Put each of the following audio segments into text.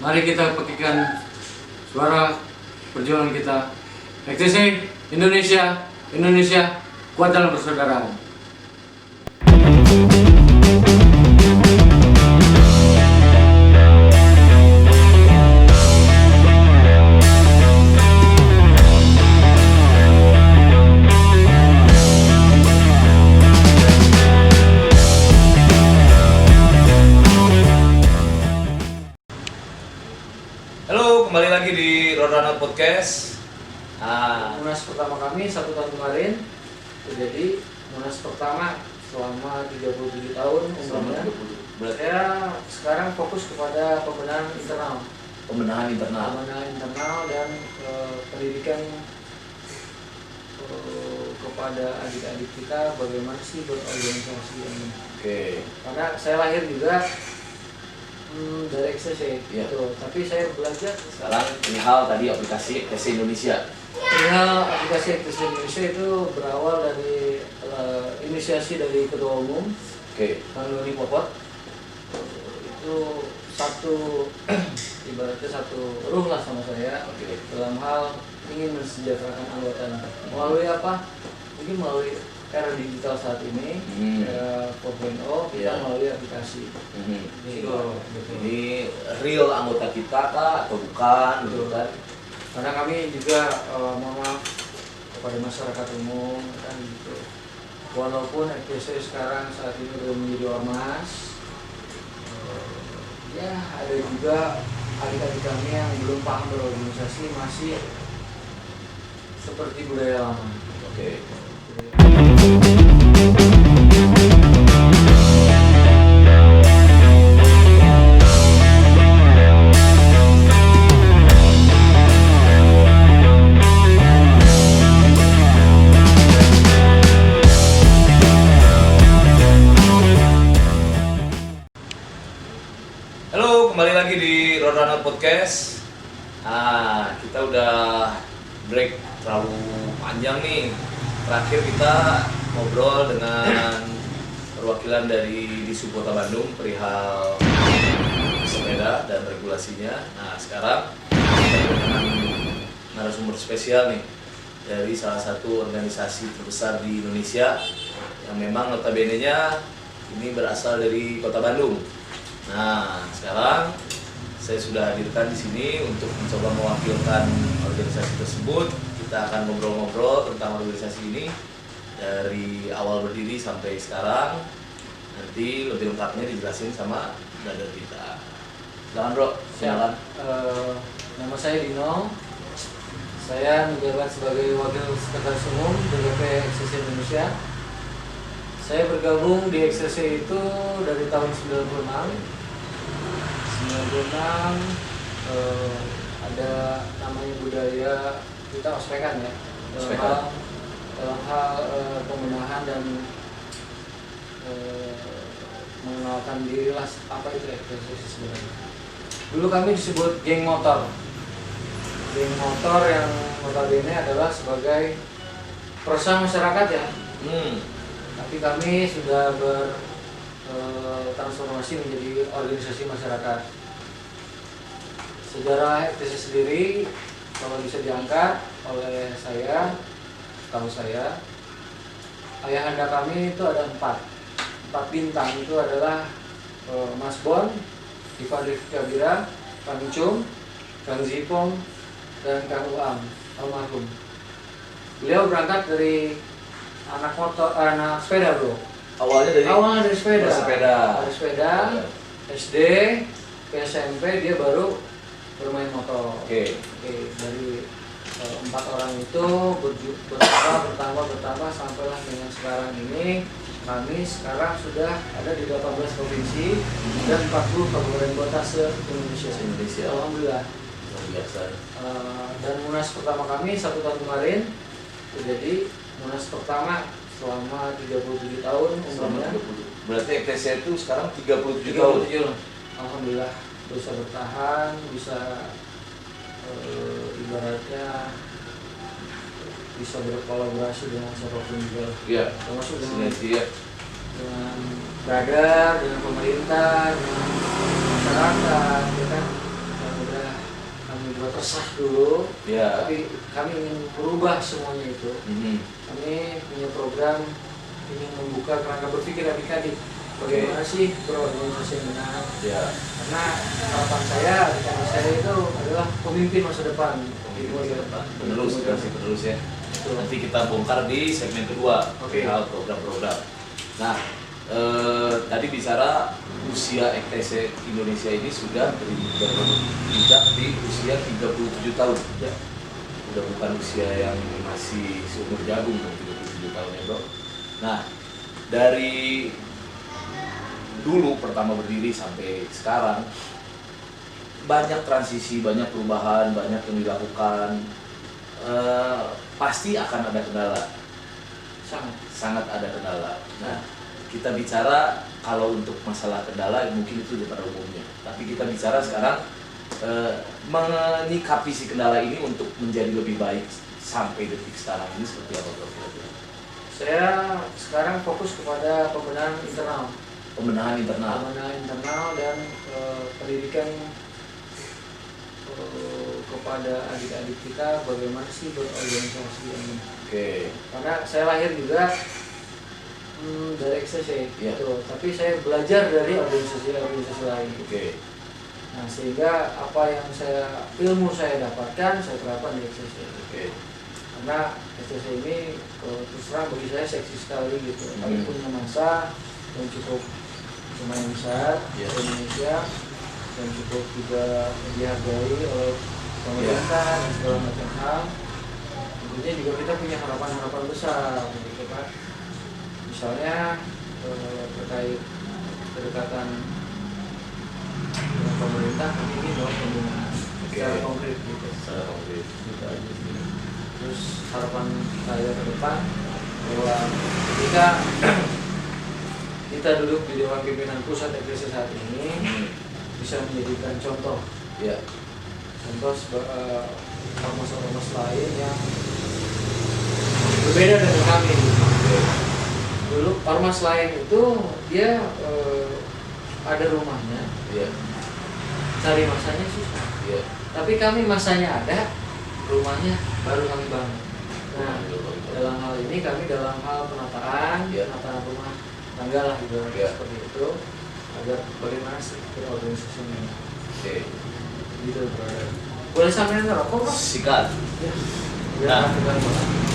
Mari kita pekikan suara perjuangan kita. XTC Indonesia, Indonesia kuat dalam persaudaraan. Halo, kembali lagi di Roadrunner Podcast. Munas pertama kami 1 tahun kemarin terjadi Munas pertama selama 37 tahun umurnya. Berarti Saya sekarang fokus kepada pembenahan internal. pembenahan internal. Pembenahan internal dan pendidikan kepada adik-adik kita bagaimana sih berorganisasi ini. Oke. Karena saya lahir juga dari XTC, Iya. gitu. Tapi saya belajar Sekarang perihal tadi aplikasi XTC Indonesia. perihal aplikasi XTC Indonesia itu berawal dari inisiasi dari Ketua Umum Oke. Kang Doni Popot. Itu satu ibaratnya satu ruh lah sama saya Oke. dalam hal ingin mensejahterakan anggotanya. Melalui apa? Mungkin melalui era digital saat ini, era 4.0, kita Iya. melalui aplikasi. Gitu. Ini real anggota kita kah atau bukan? Gitu kan? Karena kami juga mohon maaf kepada masyarakat umum kan gitu. Walaupun XTC sekarang saat ini belum menjadi ormas, ya ada juga adik-adik kami yang belum paham berorganisasi, masih seperti budaya lama. Oke. Halo, kembali lagi di Roadrunner Podcast. Kita udah break terlalu panjang nih. Terakhir kita ngobrol dengan perwakilan dari Disub Kota Bandung perihal sepeda dan regulasinya. Nah, sekarang kita dengan narasumber spesial nih dari salah satu organisasi terbesar di Indonesia yang memang notabene-nya ini berasal dari Kota Bandung. Nah, sekarang saya sudah hadirkan di sini untuk mencoba mewakilkan organisasi tersebut. Kita akan ngobrol-ngobrol tentang organisasi ini dari awal berdiri sampai sekarang. Nanti lebih lengkapnya dijelasin sama brother kita. Silakan bro, silakan. Nama saya Dino. Saya menjabat sebagai Wakil Sekretaris Umum DPP XTC Indonesia. Saya bergabung di XTC itu dari tahun 96. Ada namanya budaya kita ospekan ya dalam hal pembenahan dan mengenalkan diri lah apa itu XTC sebenarnya. Dulu kami disebut geng motor yang notabene adalah sebagai perusahaan masyarakat ya. Tapi kami sudah bertransformasi menjadi organisasi masyarakat. Sejarah XTC sendiri kalau bisa diangkat oleh saya, tahu saya, ayahanda kami itu ada empat bintang. Itu adalah Mas Bon, Ivan Rifki Kabira, Kang Cum, Kang Zipong, dan Kang Uam almarhum. Beliau berangkat dari anak sepeda bro. Awalnya dari sepeda. Bersepeda. Dari sepeda. SD ke SMP dia baru bermain motor. Oke. Dari 4 orang itu bertambah sampailah dengan sekarang ini. Kami sekarang sudah ada di 18 provinsi dan 40 kabupaten kota se-Indonesia. Alhamdulillah. Luar biasa. Dan Munas pertama kami 1 tahun kemarin terjadi Munas pertama selama 37 tahun umurnya. Berarti XTC itu sekarang 37 tahun. Alhamdulillah bisa bertahan, bisa ibaratnya bisa berkolaborasi dengan siapapun juga. Iya. Termasuk dengan brother, dengan pemerintah, dengan masyarakat, ya kan, dengan buat resah dulu, Ya. tapi kami ingin merubah semuanya itu. Kami punya program ingin membuka kerangka berpikir adik-adik bagaimana sih berorganisasi yang benar. Ya. Karena harapan saya adik-adik saya itu adalah pemimpin masa depan. Penerus ya. Betul. Nanti kita bongkar di segmen kedua, Oke. hal program-program. Nah, tadi bicara usia EKTC Indonesia ini sudah berijak di usia 37 tahun. Ya. Udah bukan usia yang masih seumur jagung 37 tahun ya bro. Nah, dari dulu pertama berdiri sampai sekarang banyak transisi, banyak perubahan, banyak yang dilakukan. Pasti akan ada kendala, sangat ada kendala. Nah, kita bicara kalau untuk masalah kendala mungkin itu pada umumnya, tapi kita bicara sekarang menyikapi si kendala ini untuk menjadi lebih baik sampai detik sekarang ini seperti apa bro? Saya sekarang fokus kepada pembenahan internal. Pembenahan internal. Pembenahan internal dan pendidikan kepada adik-adik kita bagaimana sih berorganisasi yang benar. Oke. Karena saya lahir juga dari XTC, Iya. gitu. Tapi saya belajar dari organisasi lain. Oke. Nah, sehingga apa yang ilmu saya dapatkan saya terapkan di XTC. Oke. Karena XTC ini terus terang bagi saya seksi sekali gitu. Kami punya masa yang cukup lumayan besar di Indonesia dan cukup juga dihargai oleh pemerintah dan segala macam hal. Tentunya juga kita punya harapan-harapan besar gitu kan. Misalnya terkait kedekatan dengan pemerintah, kami ingin bahwa pembinaan secara konkret gitu. Secara konkret. Gitu aja sih. Terus harapan saya ke depan bahwa ketika kita duduk di Dewan Pimpinan Pusat XTC saat ini bisa menjadikan contoh, Ya. contoh ormas-ormas lain yang berbeda dengan kami. Dulu ormas lain itu dia ada rumahnya, Ya. cari masanya susah. Ya. Tapi kami masanya ada, rumahnya baru kami bangun. Nah, dalam hal ini kami dalam hal penataan, penataan rumah tangga lah gitu, seperti itu, agar bagaimana sih berorganisasinya. Oke. Gitu, brother. Boleh sampein ngerokok kok? Sikat. Ya. Nah.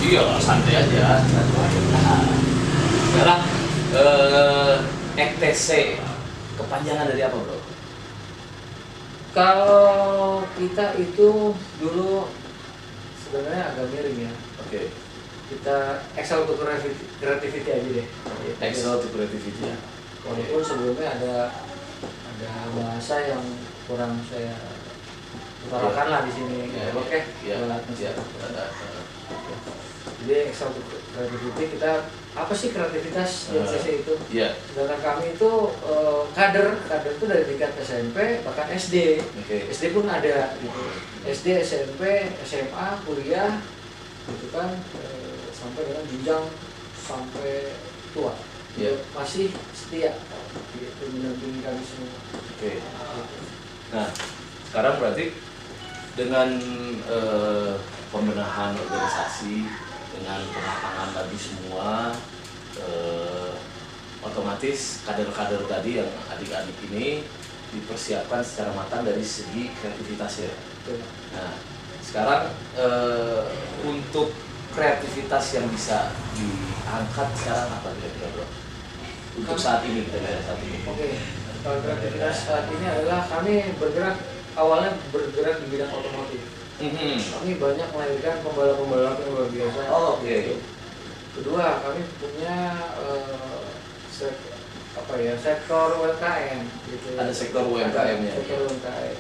Iya, santai aja. Sekarang EKTC kepanjangan dari apa bro? Kalau kita itu dulu sebenarnya agak miring ya. Oke. Kita Excel to creativity aja deh. Excel to creativity. Ya. Walaupun sebelumnya ada bahasa yang kurang saya utarakan lah di sini. Oke. Jadi Excel to creativity kita apa sih kreativitas di XTC itu? Iya. Sedangkan kami itu kader itu dari tingkat SMP bahkan SD. SD pun ada gitu. SD, SMP, SMA, kuliah gitu kan sampai dengan jenjang sampai tua. Masih setia gitu mendampingi kami semua. Oke. Nah, sekarang berarti dengan pembenahan organisasi, dengan pematangan tadi semua, otomatis kader-kader tadi yang adik-adik ini dipersiapkan secara matang dari segi kreativitasnya. Nah, sekarang untuk kreativitas yang bisa diangkat sekarang apa kira-kira bro? Untuk saat ini kita lihat saat ini. Oke. Kalau kreativitas saat ini adalah kami awalnya bergerak di bidang otomotif. Kami banyak melahirkan pembalap-pembalap yang luar biasa. Oke. Kedua, kami punya sektor UMKM gitu. Ada sektor UMKM-nya. Sektor UMKM.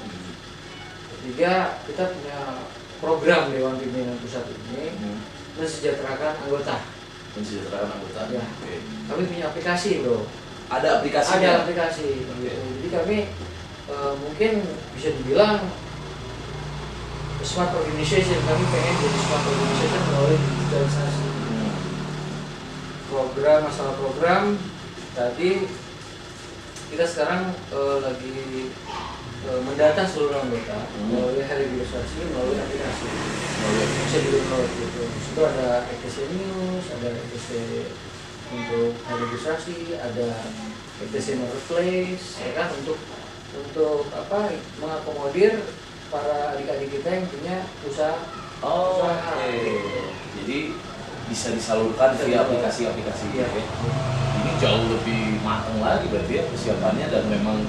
Ketiga, kita punya program Dewan Pimpinan Pusat ini mensejahterakan anggota. Mensejahterakan anggota. Ya. Oke. Kami punya aplikasi bro. Ada aplikasinya. Ada aplikasi. Gitu. Jadi kami mungkin bisa dibilang smart organization. Kami pengen jadi smart organization melalui digitalisasi. Masalah program tadi kita sekarang lagi mendata seluruh anggota melalui hilirisasi, melalui aplikasi. Bisa di-download gitu. Di situ ada ETC News, ada ETC untuk hilirisasi, ada ETC Marketplace, ya kan, untuk apa, mengakomodir para adik-adik kita yang punya usaha. Jadi bisa disalurkan via aplikasi-aplikasi gitu ya. Ini jauh lebih matang lagi berarti ya persiapannya, dan memang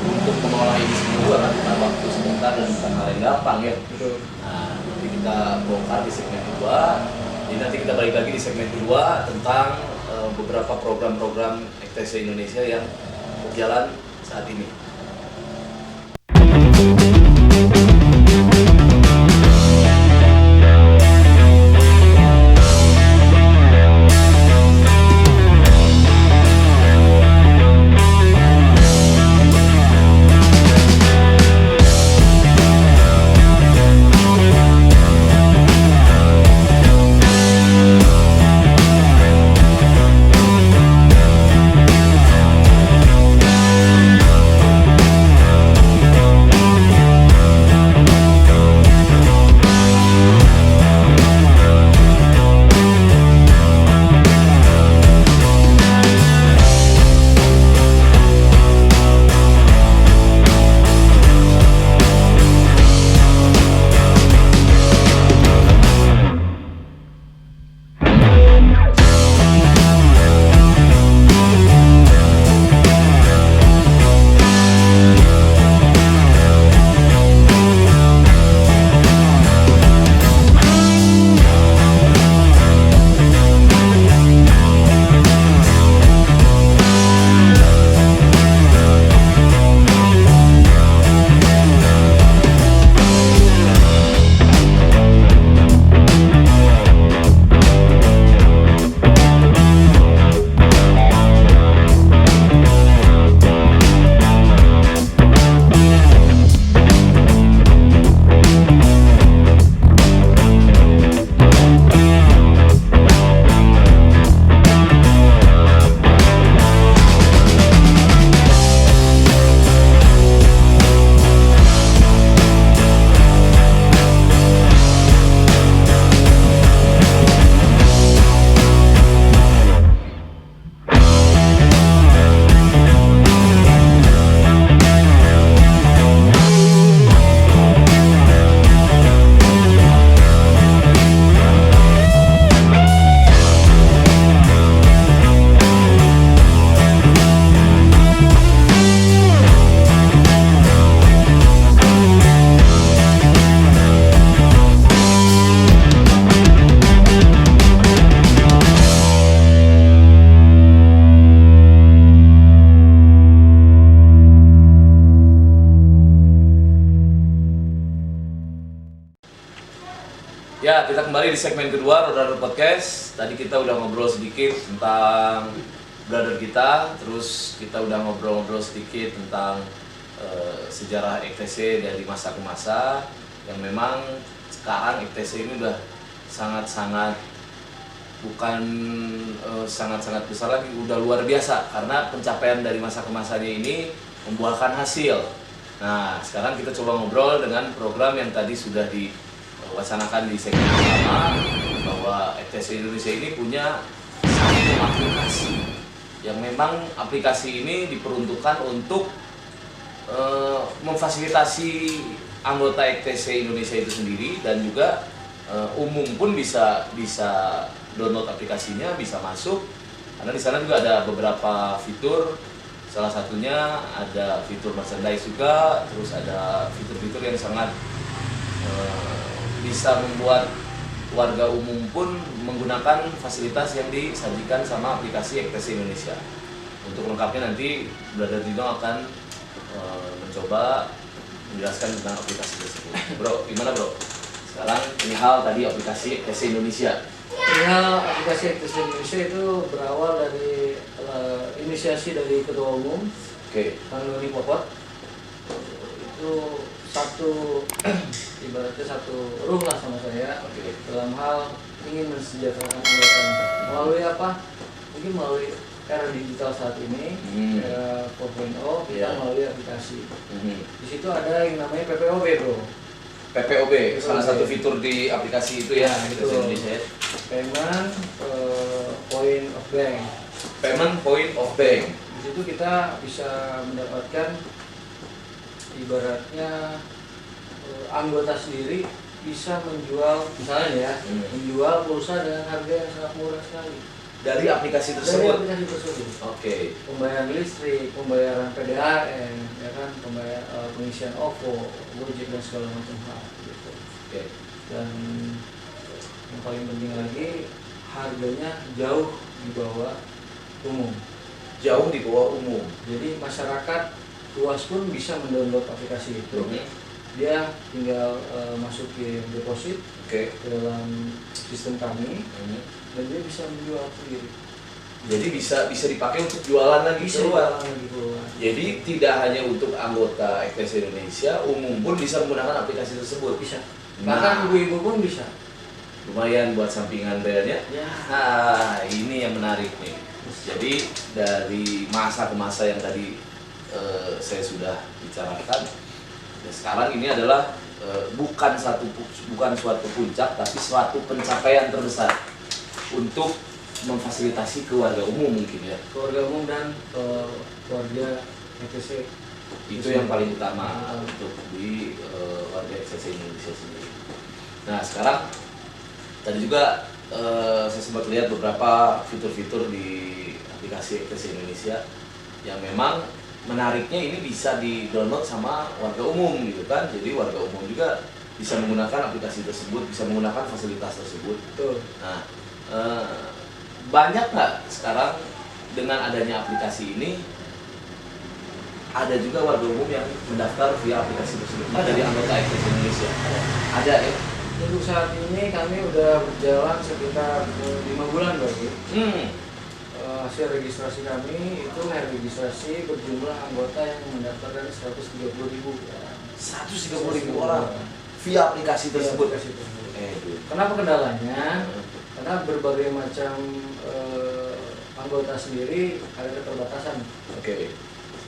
untuk mengolah ini semua kan bukan waktu sebentar dan bukan hal yang gampang ya. Betul. Nah, nanti kita bongkar di segmen kedua. Jadi nanti kita balik lagi di segmen kedua tentang beberapa program-program EKTC Indonesia yang berjalan saat ini. Ya, kita kembali di segmen kedua Brother Podcast. Tadi kita udah ngobrol sedikit tentang brother kita, terus kita udah ngobrol-ngobrol sedikit tentang sejarah EKTC dari masa ke masa, yang memang sekarang EKTC ini udah sangat-sangat bukan sangat-sangat besar lagi, udah luar biasa karena pencapaian dari masa ke masanya ini membuahkan hasil. Nah, sekarang kita coba ngobrol dengan program yang tadi sudah diwacanakan di segmen pertama, bahwa EKTC Indonesia ini punya satu aplikasi yang memang aplikasi ini diperuntukkan untuk memfasilitasi anggota EKTC Indonesia itu sendiri, dan juga umum pun bisa download aplikasinya, bisa masuk, karena di sana juga ada beberapa fitur. Salah satunya ada fitur merchandise juga, terus ada fitur-fitur yang sangat bisa membuat warga umum pun menggunakan fasilitas yang disajikan sama aplikasi EKTC Indonesia. Untuk lengkapnya nanti Brother Dino akan mencoba menjelaskan tentang aplikasi tersebut. Bro, gimana bro? Sekarang perihal tadi aplikasi EKTC Indonesia. Perihal aplikasi EKTC Indonesia itu berawal dari inisiasi dari Ketua Umum, Kang Doni Popot. Itu ibaratnya satu ruh lah sama saya, dalam hal ingin mensejahterakan anggota. Melalui apa? Mungkin melalui era digital saat ini, era 4.0, kita melalui aplikasi. Di situ ada yang namanya PPOB, bro. PPOB, salah satu fitur di aplikasi itu ya, aplikasi Indonesia. Payment Point of Bank. Payment Point of Bank. Di situ kita bisa mendapatkan ibaratnya anggota sendiri bisa menjual, misalnya ya, menjual pulsa dengan harga yang sangat murah sekali. Dari aplikasi tersebut. Dari aplikasi tersebut. Oke. Pembayaran listrik, pembayaran PDAM, ya kan, pengisian OVO, Gojek dan segala macam hal. Gitu. Oke. Dan yang paling penting lagi, harganya jauh di bawah umum. Jauh di bawah umum. Jadi masyarakat luas pun bisa mendownload aplikasi itu. Dia tinggal masukin deposit ke dalam sistem kami, dan dia bisa menjual sendiri. Jadi bisa dipakai untuk jualan lagi keluar. Jadi tidak hanya untuk anggota FTC Indonesia, umum pun bisa menggunakan aplikasi tersebut. Bisa. Bahkan ibu-ibu pun bisa. Lumayan buat sampingan bayarnya. Ya. Nah, ini yang menarik nih. Jadi dari masa ke masa yang tadi saya sudah bicarakan, ya sekarang ini adalah bukan suatu puncak, tapi suatu pencapaian terbesar untuk memfasilitasi keluarga umum mungkin ya. Keluarga umum dan keluarga FTC itu yang paling utama untuk di warga FTC Indonesia sendiri. Nah sekarang tadi juga saya sempat lihat beberapa fitur-fitur di aplikasi FTC Indonesia yang memang menariknya ini bisa di-download sama warga umum gitu kan. Jadi warga umum juga bisa menggunakan aplikasi tersebut, bisa menggunakan fasilitas tersebut. Betul. Nah, banyak nggak sekarang dengan adanya aplikasi ini ada juga warga umum yang mendaftar via aplikasi tersebut? Ada di anggota FTC Indonesia? Ada ya? Untuk saat ini kami udah berjalan sekitar 5 bulan berarti. Hasil registrasi kami itu registrasi berjumlah anggota yang mendaftarkan 130.000. 130.000 orang via aplikasi tersebut. Kenapa kendalanya? Karena berbagai macam anggota sendiri ada keterbatasan. Oke.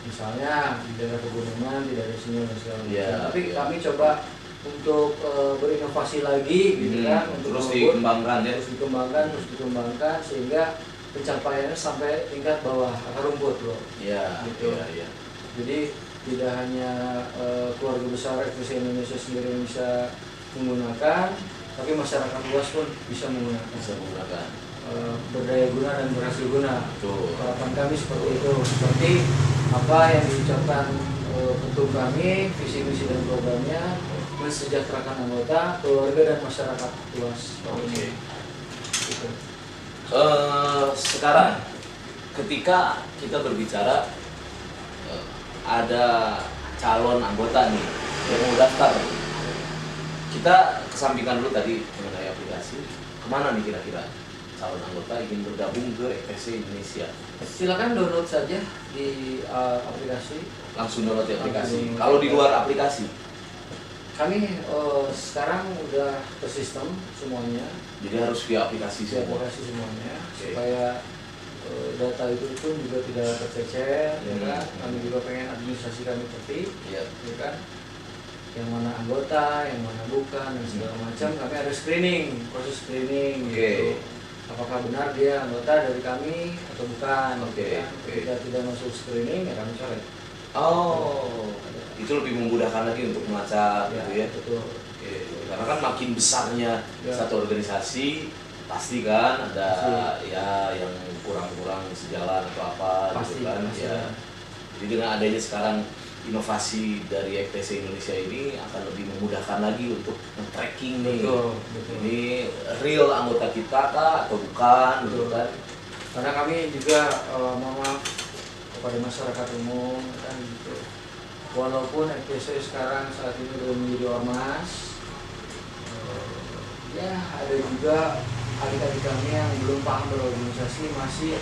Misalnya di daerah pegunungan tidak ada sinyal dan segala macam. Tapi ya. kami coba untuk berinovasi lagi, gitu kan, untuk terus dikembangkan ya. Terus dikembangkan sehingga pencapaiannya sampai tingkat bawah akar rumput, bro. Iya. Gitu. Iya. Jadi tidak hanya keluarga besar FTC Indonesia sendiri yang bisa menggunakan, tapi masyarakat luas pun bisa menggunakan. Berdaya guna dan berhasil guna. Harapan kami seperti itu, seperti apa yang diucapkan ketum kami, visi misi dan programnya, mensejahterakan anggota, keluarga dan masyarakat luas. Oke. Gitu. Sekarang ketika kita berbicara ada calon anggota nih yang mau daftar, kita kesampingkan dulu tadi mengenai aplikasi. Kemana nih kira-kira calon anggota ingin bergabung ke FTC Indonesia? Silakan download saja di aplikasi. Langsung download di aplikasi. Kalau di luar aplikasi, kami sekarang udah ke sistem semuanya. Jadi harus via aplikasi semua. Semuanya, supaya data itu pun juga tidak tercecer, ya kan? Kami juga pengen administrasi kami tertib, ya kan? Yang mana anggota, yang mana bukan, dan segala macam. Kami ada screening, proses screening, gitu. Apakah benar dia anggota dari kami atau bukan? Jika tidak masuk screening, ya kami coret. Itu lebih memudahkan lagi untuk melacak, gitu ya. Betul. Karena kan makin besarnya satu organisasi, pasti kan ada ya yang kurang-kurang sejalan atau apa, gitu kan. Ya. Jadi dengan adanya sekarang inovasi dari FTC Indonesia ini akan lebih memudahkan lagi untuk tracking nih. Betul. Ini real anggota kita kah atau bukan, gitu kan. Karena kami juga mohon kepada masyarakat umum kan gitu. Walaupun FTC sekarang saat ini belum menjadi ormas, ya ada juga adik-adik kami yang belum paham berorganisasi, masih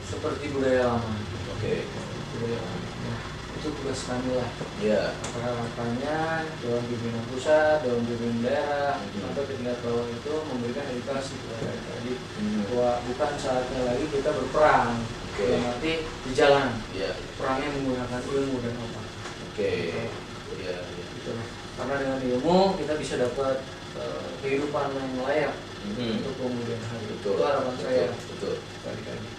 seperti budaya lama. Budaya lama. Ya. itu tugas kami lah. Iya. Apa-apanya Dewan Pimpinan Pusat, Dewan Pimpinan Daerah, atau tingkat bawah itu memberikan edukasi kepada adik-adik bahwa bukan saatnya lagi kita berperang, yang nanti di jalan. Perangnya menggunakan ilmu dan apa. Iya. Gitu. Karena dengan ilmu kita bisa dapat kehidupan yang layak untuk kemudian hari. Itu harapan saya. Betul. Adik-adik.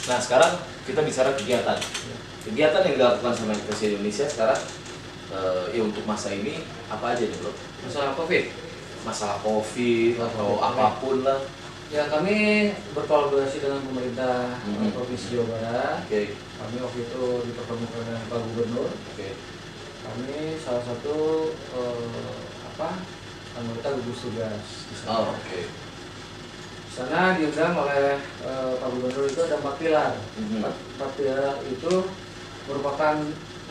Nah sekarang kita bicara kegiatan. Kegiatan yang dilakukan sama IPC Indonesia sekarang ya untuk masa ini apa aja nih bro? Masalah COVID. Masalah COVID atau apapun lah. Ya kami berkolaborasi dengan pemerintah Provinsi Jawa Barat. Kami waktu itu dipertemukan dengan Pak Gubernur. Kami salah satu anggota gugus tugas di sana. Di sana diundang oleh Pak Gubernur itu ada 4 pilar. 4 pilar itu merupakan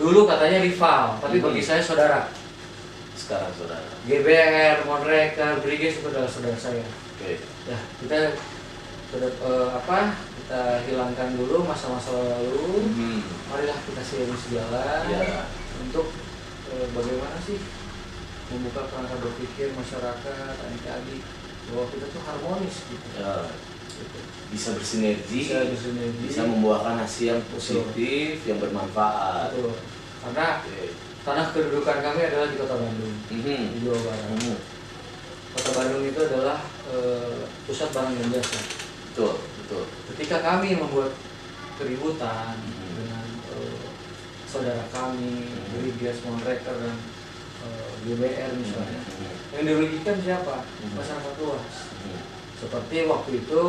dulu katanya rival, tapi bagi saya saudara. Sekarang saudara. GBR, Monreker, Briges itu adalah saudara saya. Ya kita kita hilangkan dulu masa-masa lalu. Marilah kita seiring sejalan untuk bagaimana sih membuka kerangka berpikir masyarakat, adik-adik bahwa kita tuh harmonis gitu. Bisa bersinergi, bisa membuahkan hasil yang positif, yang bermanfaat. Karena tanah kedudukan kami adalah di Kota Bandung, di Jawa Barat. Kota Bandung itu adalah pusat barang dan jasa. Betul. Ketika kami membuat keributan dengan saudara kami, Briges, Monreker dan GBR misalnya, yang dirugikan siapa? Masyarakat luas. Seperti waktu itu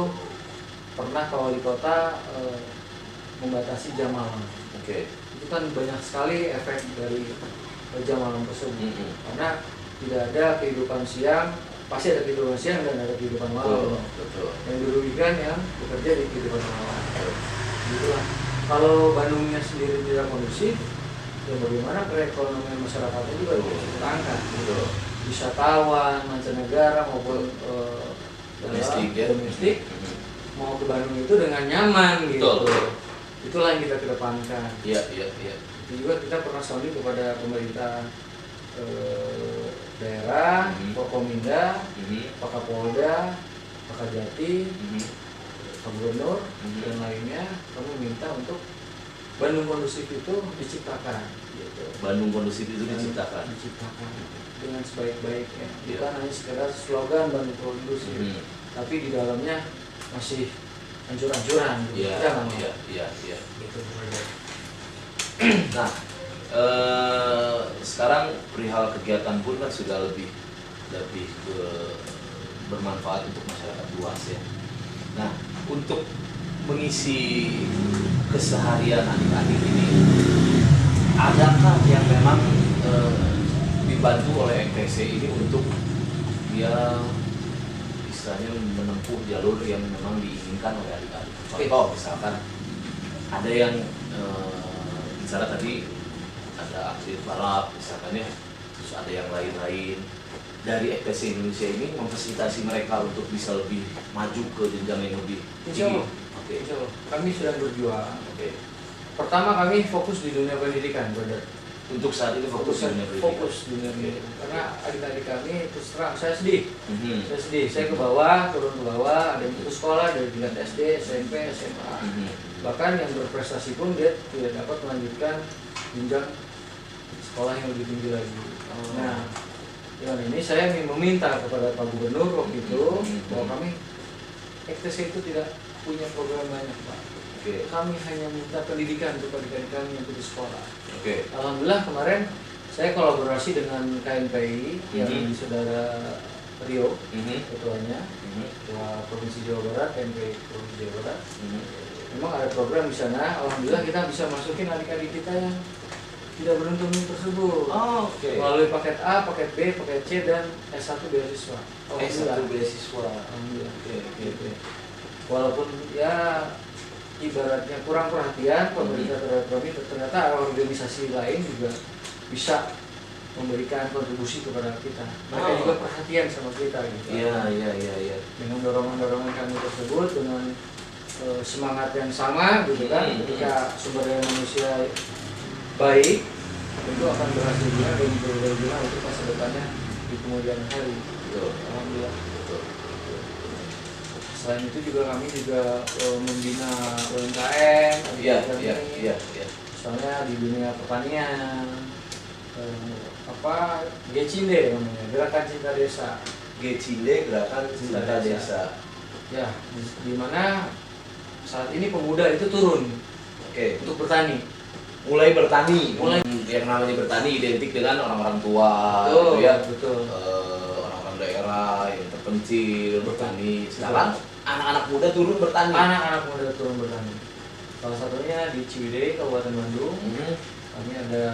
pernah Pak Wali Kota membatasi jam malam. Itu kan banyak sekali efek dari jam malam tersebut. Karena tidak ada kehidupan siang, pasti ada kehidupan siang dan ada kehidupan malam. Yang dirugikan yang bekerja di kehidupan malam. Itulah. Kalau Bandungnya sendiri tidak kondusif, ya bagaimana perekonomian masyarakatnya juga bisa terangkat. Wisatawan mancanegara maupun domestik mau ke Bandung itu dengan nyaman gitu. Itulah yang kita kedepankan. Itu juga kita pernah sounding kepada pemerintah daerah, Forkominda, Pak Kapolda, Pak Kajati, Pak Gubernur dan lainnya. Kami minta untuk Bandung kondusif itu diciptakan. Bandung kondusif itu diciptakan dengan sebaik-baiknya. Bukan hanya sekedar slogan Bandung kondusif, tapi di dalamnya masih anjur-anjuran. Gitu. Nah, sekarang perihal kegiatan pun kan sudah lebih ke bermanfaat untuk masyarakat luas ya. Nah, untuk mengisi keseharian adik-adik ini, adakah yang memang dibantu oleh MTC ini untuk dia istilahnya menempuh jalur yang memang diinginkan oleh adik-adik? Contoh misalkan ada yang bicara tadi ada atlet balap misalkan ya, terus ada yang lain-lain. Dari FPC Indonesia ini memfasilitasi mereka untuk bisa lebih maju ke jenjang yang lebih tinggi. Insya Allah. Kami sedang berjuang. Pertama kami fokus di dunia pendidikan, brother. Untuk saat ini fokus di dunia pendidikan. Fokus di dunia pendidikan. Karena adik-adik kami terus terang saya sedih. Saya ke bawah, turun ke bawah, ada yang putus sekolah dari tingkat SD, SMP, SMA. Bahkan yang berprestasi pun dia tidak dapat melanjutkan jenjang sekolah yang lebih tinggi lagi. Nah, dengan ini saya meminta kepada Pak Gubernur waktu itu bahwa kami FTC itu tidak punya program banyak, Pak. Kami hanya minta pendidikan untuk adik-adik kami yang putus sekolah. Alhamdulillah kemarin saya kolaborasi dengan KNPI yang saudara Rio, ketuanya, Ketua Provinsi Jawa Barat, KNPI Provinsi Jawa Barat. Memang ada program di sana. Alhamdulillah kita bisa masukin adik-adik kita yang tidak beruntung tersebut melalui paket A, paket B, paket C dan S1 beasiswa. S1 beasiswa. Alhamdulillah. Walaupun ya ibaratnya kurang perhatian pemerintah terhadap kami, ternyata organisasi lain juga bisa memberikan kontribusi kepada kita. Mereka juga perhatian sama kita gitu. Iya. Dengan dorongan-dorongan kami tersebut, dengan semangat yang sama gitu kan. Ketika sumber daya manusia baik, itu akan berhasil juga dan berguna untuk masa depannya di kemudian hari. Alhamdulillah. Selain itu juga kami juga membina UMKM. Iya. Misalnya di dunia pertanian, GCINDE namanya, Gerakan Cinta Desa. GCINDE, Gerakan Cinta Desa. Ya, di mana saat ini pemuda itu turun untuk bertani. Mulai bertani. Yang namanya bertani identik dengan orang-orang tua, Betul, gitu ya. betul. Orang-orang daerah yang terpencil bertani. Sekarang anak-anak muda turun bertani. Anak-anak muda turun bertani. Salah satunya di Ciwidey, Kabupaten Bandung. Kami ada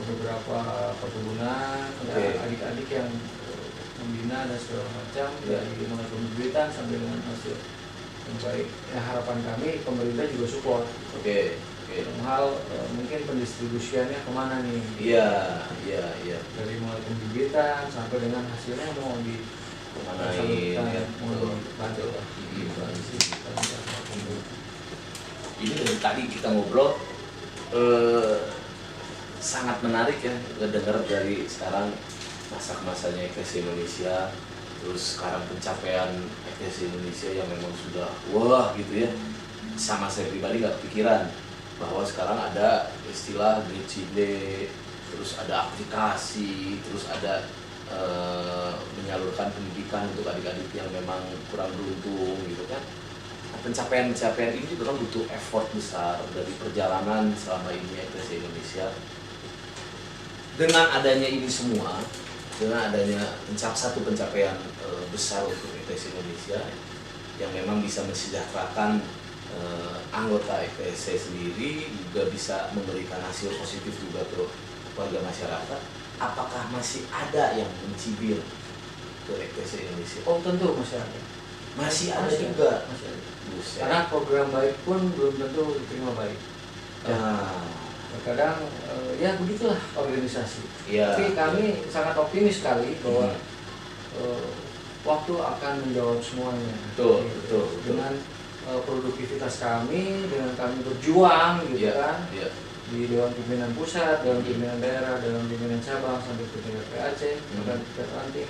beberapa perkebunan, ada adik-adik yang membina dan segala macam dari mulai pembibitan sampai dengan hasil yang baik. Ya, harapan kami pemerintah juga support. Dalam hal mungkin pendistribusiannya kemana nih? Iya. Dari mulai pembibitan sampai dengan hasilnya mau di Kemana mau dibantu lah. Ini dari tadi kita ngobrol sangat menarik ya, dengar dari sekarang masa-masanya EKS Indonesia, terus sekarang pencapaian EKS Indonesia yang memang sudah wah gitu ya. Sama saya pribadi nggak kepikiran bahwa sekarang ada istilah GCINDE, terus ada aplikasi, terus ada menyalurkan pendidikan untuk adik-adik yang memang kurang beruntung gitu kan. Nah, pencapaian ini juga kan butuh effort besar dari perjalanan selama ini EKS Indonesia. Dengan adanya ini semua, dengan adanya satu pencapaian besar untuk EKS Indonesia yang memang bisa mensejahterakan anggota EKS sendiri, juga bisa memberikan hasil positif juga ke warga masyarakat. Apakah masih ada yang mencibir ke EKS Indonesia? Oh tentu masih ada. Masih ada juga. Masih ada. Buset. Karena program baik pun belum tentu diterima baik. Terkadang ya begitulah organisasi. Tapi kami sangat optimis sekali bahwa waktu akan menjawab semuanya. Betul. Dengan produktivitas kami, dengan kami berjuang gitu kan. Di Dewan Pimpinan Pusat, Dewan Pimpinan Daerah, Dewan Pimpinan Cabang sampai ke tingkat PAC dan tingkat ranting,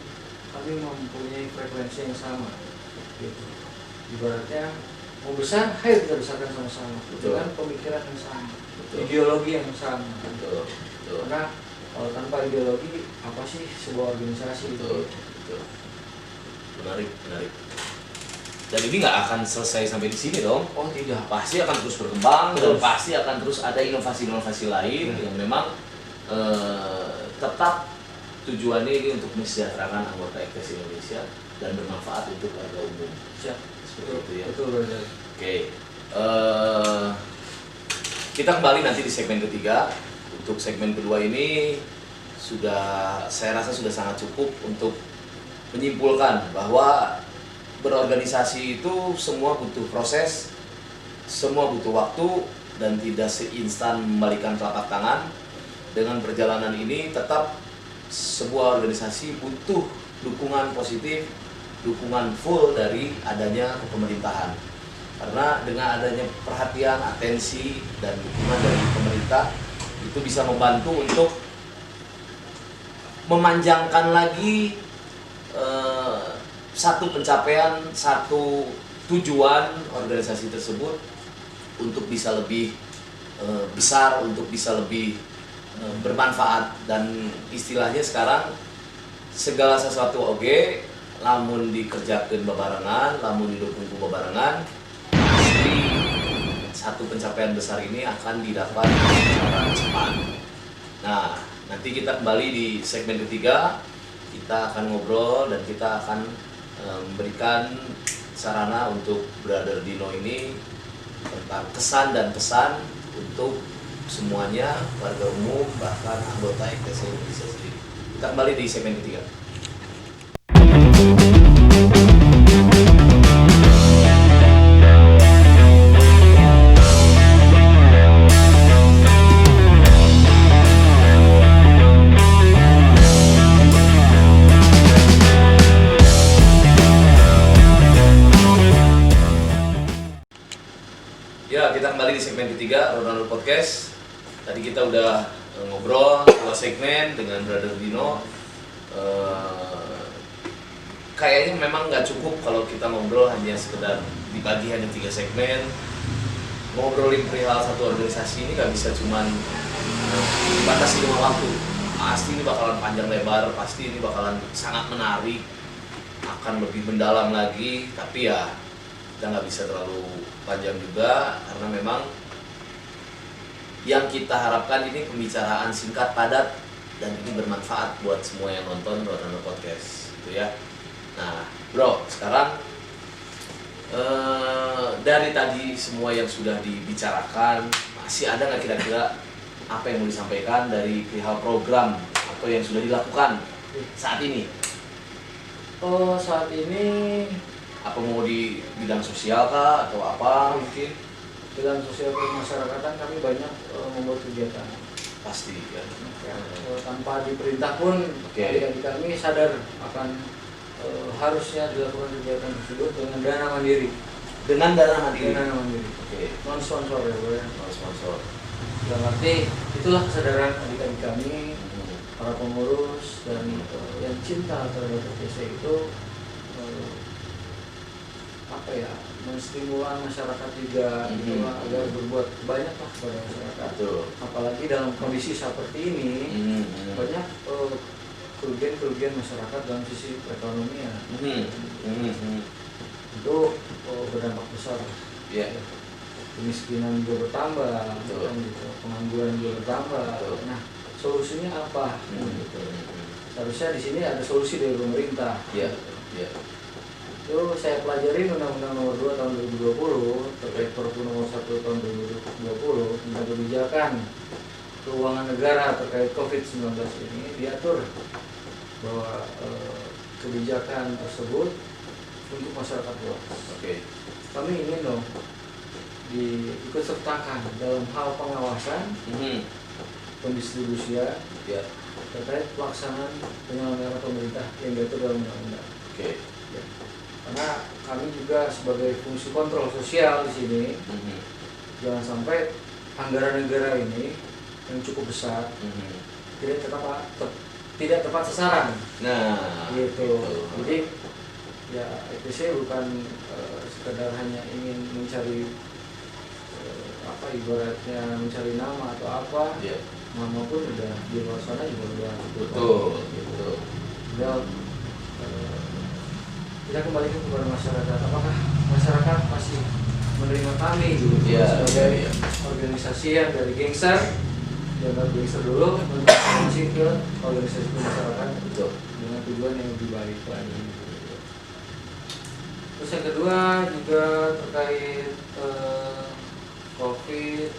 kami mempunyai frekuensi yang sama. Gitu. Ibaratnya mau besar, ayo kita besarkan sama-sama dengan pemikiran yang sama, ideologi yang sama. Karena kalau tanpa ideologi apa sih sebuah organisasi itu? Menarik. Dan ini nggak akan selesai sampai di sini dong. Oh tidak. Pasti akan terus berkembang dan pasti akan terus ada inovasi-inovasi lain yang memang tetap tujuannya ini untuk mensejahterakan anggota EKS Indonesia dan bermanfaat untuk warga umum. Seperti itu ya. Betul. Oke. Kita kembali nanti di segmen ketiga. Untuk segmen kedua ini saya rasa sudah sangat cukup untuk menyimpulkan bahwa berorganisasi itu semua butuh proses, semua butuh waktu, dan tidak seinstan membalikan telapak tangan. Dengan perjalanan ini tetap sebuah organisasi butuh dukungan positif, dukungan full dari adanya pemerintahan. Karena dengan adanya perhatian, atensi, dan dukungan dari pemerintah itu bisa membantu untuk memanjangkan lagi satu pencapaian, satu tujuan organisasi tersebut untuk bisa lebih besar, untuk bisa lebih bermanfaat. Dan istilahnya sekarang segala sesuatu oke, lamun dikerjakan bebarengan, lamun didukung bebarengan, pasti satu pencapaian besar ini akan didapat secara cepat. Nah, nanti kita kembali di segmen ketiga, kita akan ngobrol dan kita akan memberikan sarana untuk Brother Dino ini tentang kesan dan pesan untuk semuanya, warga umum, bahkan anggota EKS Indonesia sendiri. Kita kembali di segmen ketiga. Ronaldo Podcast. Tadi kita udah ngobrol 2 segmen dengan Brother Dino. Kayaknya memang nggak cukup kalau kita ngobrol hanya sekedar dibagi hanya 3 segmen. Ngobrolin perihal satu organisasi ini nggak bisa cuman dibatasi dengan waktu. Pasti ini bakalan panjang lebar, pasti ini bakalan sangat menarik, akan lebih mendalam lagi. Tapi ya kita nggak bisa terlalu panjang juga karena memang yang kita harapkan ini pembicaraan singkat, padat, dan ini bermanfaat buat semua yang nonton Ronaldo Podcast, gitu ya. Nah, bro, sekarang dari tadi semua yang sudah dibicarakan, masih ada nggak kira-kira apa yang mau disampaikan dari perihal program atau yang sudah dilakukan saat ini? Oh, saat ini Apa mau di bidang sosial kah atau apa mungkin? dalam sosial kemasyarakatan kami banyak membuat kegiatan. Pasti kan. Ya, tanpa diperintah pun Oke. adik-adik kami sadar akan harusnya dilakukan kegiatan tersebut dengan dana mandiri. Dengan dana mandiri. Dana mandiri. Oke. Non sponsor ya, boleh. Non sponsor. Dalam arti itulah kesadaran adik-adik kami, para pengurus dan yang cinta terhadap FTC itu apa ya, menstimulan masyarakat juga gitu lah, agar berbuat banyak lah kepada masyarakat. Betul. Apalagi dalam kondisi seperti ini banyak kerugian masyarakat dalam sisi perekonomian. Itu berdampak besar. Ya. Kemiskinan juga bertambah, Betul. kan, gitu. Pengangguran juga bertambah. Betul. Nah, solusinya apa? Gitu. Seharusnya di sini ada solusi dari pemerintah. Iya. Iya. Itu saya pelajari Undang-Undang Nomor 2 Tahun 2020 terkait Perpu Nomor 1 Tahun 2020 tentang kebijakan keuangan negara terkait COVID-19 ini, diatur bahwa kebijakan tersebut untuk masyarakat luas. Oke. Kami ingin dong diikut sertakan dalam hal pengawasan, pendistribusian, Ya. terkait pelaksanaan penyelenggaraan pemerintah yang diatur dalam undang-undang. Oke. Ya. Karena kami juga sebagai fungsi kontrol sosial di sini, jangan sampai anggaran negara ini yang cukup besar tidak tepat sasaran. Nah, Gitu. Jadi ya ETC bukan sekedar hanya ingin mencari apa ibaratnya mencari nama atau apa. Iya. Nama pun udah di luar sana juga udah cukup. Betul. Betul. Tinggal kita kembalikan kepada masyarakat, apakah masyarakat masih menerima kami gitu Iya, sebagai iya. organisasi yang dari gangster, jangan gangster dulu untuk masih ke organisasi masyarakat Betul. dengan tujuan yang lebih baik lagi. Terus yang kedua juga terkait COVID,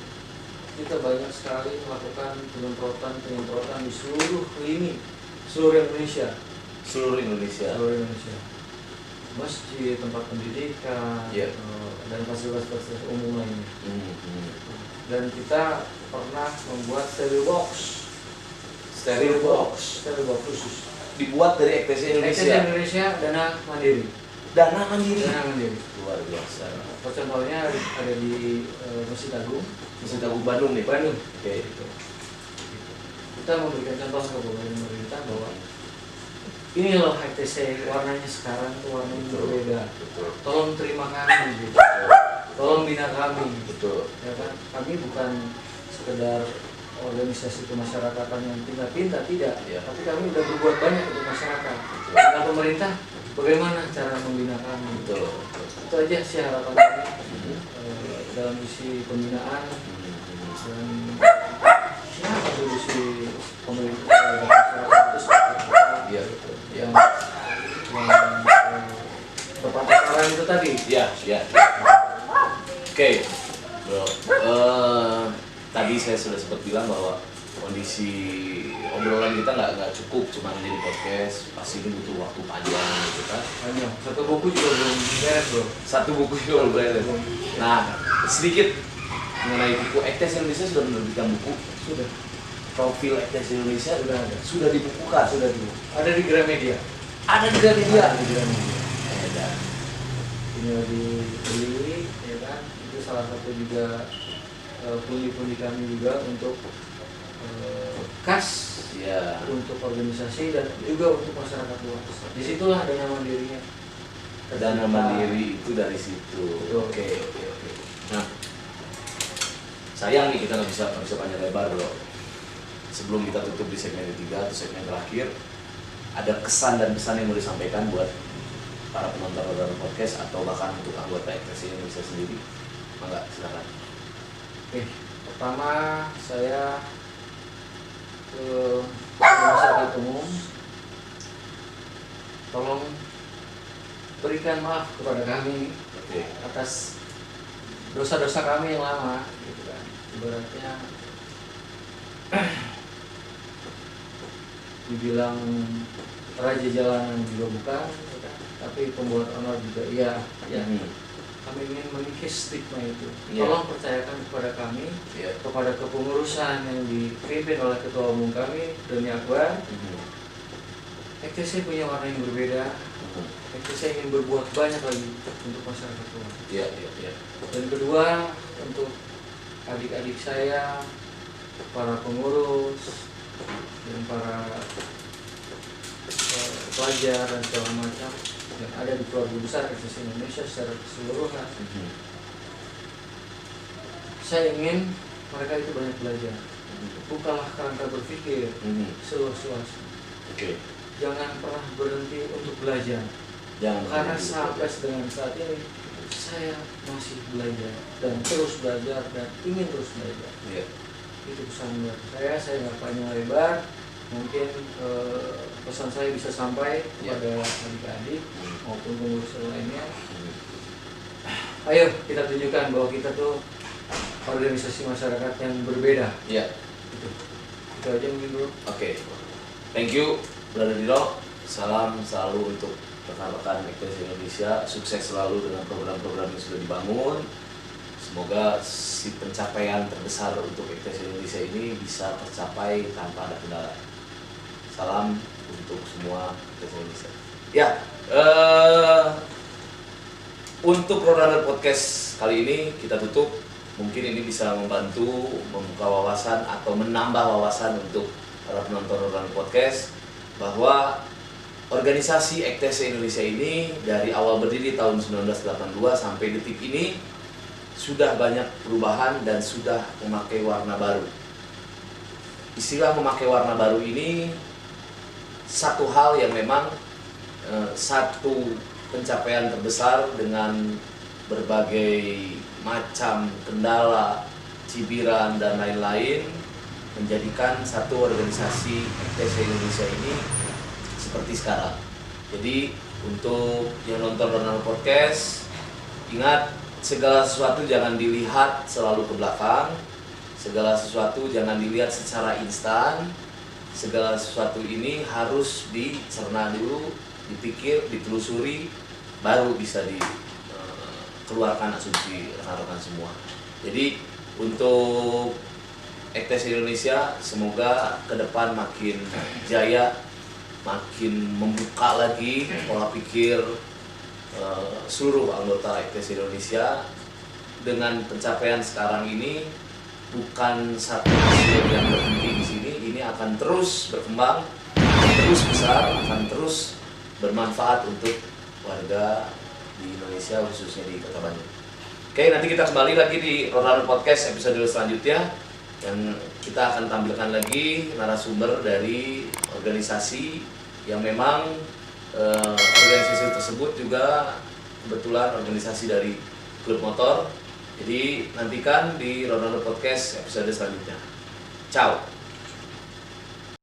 kita banyak sekali melakukan penyemprotan di seluruh lini, seluruh Indonesia. Seluruh Indonesia. Masjid, tempat pendidikan, Yeah. dan fasilitas-fasilitas umum lainnya. Dan kita pernah membuat steril box khusus. Dibuat dari EKTC ETC Indonesia. Indonesia dana mandiri. Dana mandiri. Luar biasa. Contohnya ada di Masjid Agung, Masjid Agung Bandung nih. Bandung. Oke. Kita memberikan contoh ke pemerintah bahwa ini loh ETC, warnanya sekarang tuh warnanya berbeda. Betul. Tolong terima kami, gitu. Tolong bina kami. Betul. Ya kan? Kami bukan sekedar organisasi kemasyarakatan yang pinta-pinta, tidak. Ya. Tapi kami udah berbuat banyak untuk masyarakat. Tinggal pemerintah, bagaimana cara membina kami? Betul. Itu aja sih harapan kami dalam isi pembinaan dan ya kontribusi pemerintah terhadap masyarakat itu seperti apa. Iya. Yang tepat sasaran itu tadi. Iya. Oke. Bro, tadi saya sudah sempat bilang bahwa kondisi obrolan kita nggak cukup cuma menjadi podcast, pasti ini butuh waktu panjang gitu kan. Banyak. Satu buku juga belum beres, bro. Satu buku juga belum beres. Nah, sedikit mengenai buku EKTC Indonesia sudah menerbitkan buku. Sudah. Profil EKTC Indonesia Sudah ada. sudah dibukukan. Sudah dulu. Ada di Gramedia. Ada di Gramedia. Ada di Gramedia. Edan. Tinggal dibeli, ya kan? Itu salah satu juga pundi-pundi kami juga untuk kas Ya. untuk organisasi dan juga untuk masyarakat luas. Disitulah dana mandirinya. Dana mandiri itu dari situ. Betul. Oke. Nah, sayang nih kita nggak bisa panjang lebar bro. Sebelum kita tutup di segmen ketiga atau segmen terakhir, ada kesan dan pesan yang mau disampaikan buat para penonton Rodan Podcast atau bahkan untuk anggota EKTC Indonesia sendiri? Mangga, silakan. Oke, pertama saya ke masyarakat umum, tolong berikan maaf kepada kami Oke. atas dosa-dosa kami yang lama, gitu kan. Ibaratnya dibilang raja jalanan juga bukan, gitu kan. Tapi pembuat honor juga iya. Ya. Kami ingin mengikis stigma itu. Iya. Tolong percayakan kepada kami, Iya. kepada kepengurusan yang dipimpin oleh Ketua Umum kami, Doni Akbar. EKTC punya warna yang berbeda. EKTC ingin berbuat banyak lagi untuk masyarakat luas. Iya. Dan kedua, untuk adik-adik saya, para pengurus, dan para pelajar dan segala macam yang ada di keluarga besar EKTC Indonesia secara keseluruhan. Saya ingin mereka itu banyak belajar. Bukalah kerangka berpikir seluas-luasnya. Oke. Jangan pernah berhenti untuk belajar. Jangan Karena berhenti sampai belajar. dengan saat ini saya masih belajar dan terus belajar dan ingin terus belajar. Iya. Itu pesan buat saya nggak panjang lebar. Mungkin pesan saya bisa sampai kepada adik-adik maupun pengurus lainnya. Ayo kita tunjukkan bahwa kita tuh organisasi masyarakat yang berbeda. Iya. Itu aja mungkin bro. Oke. Thank you, Brother Dilo. Salam selalu untuk rekan-rekan EKTC Indonesia. Sukses selalu dengan program-program yang sudah dibangun. Semoga si pencapaian terbesar untuk EKTC Indonesia ini bisa tercapai tanpa ada kendala. Salam untuk semua EKTC Indonesia. Ya, untuk Roadrunner Podcast kali ini kita tutup. Mungkin ini bisa membantu membuka wawasan atau menambah wawasan untuk para penonton Roadrunner Podcast bahwa organisasi EKTC Indonesia ini dari awal berdiri tahun 1982 sampai detik ini sudah banyak perubahan dan sudah memakai warna baru. Istilah memakai warna baru ini satu hal yang memang satu pencapaian terbesar dengan berbagai macam kendala, cibiran dan lain-lain menjadikan satu organisasi EKTC Indonesia ini seperti sekarang. Jadi untuk yang nonton Roadrunner Podcast, ingat segala sesuatu jangan dilihat selalu ke belakang, segala sesuatu jangan dilihat secara instan, segala sesuatu ini harus dicerna dulu, dipikir, ditelusuri, baru bisa dikeluarkan asumsi rekan-rekan semua. Jadi untuk EKTC Indonesia semoga ke depan makin jaya, makin membuka lagi pola pikir seluruh anggota EKTC Indonesia. Dengan pencapaian sekarang ini bukan satu hasil yang berhenti di sini, ini akan terus berkembang, terus besar, akan terus bermanfaat untuk warga di Indonesia khususnya di Kota Bandung. Oke, nanti kita kembali lagi di Roadrunner Podcast episode selanjutnya dan kita akan tampilkan lagi narasumber dari organisasi yang memang organisasi tersebut juga kebetulan organisasi dari klub motor. Jadi nantikan di Roadrunner Podcast episode selanjutnya. Ciao.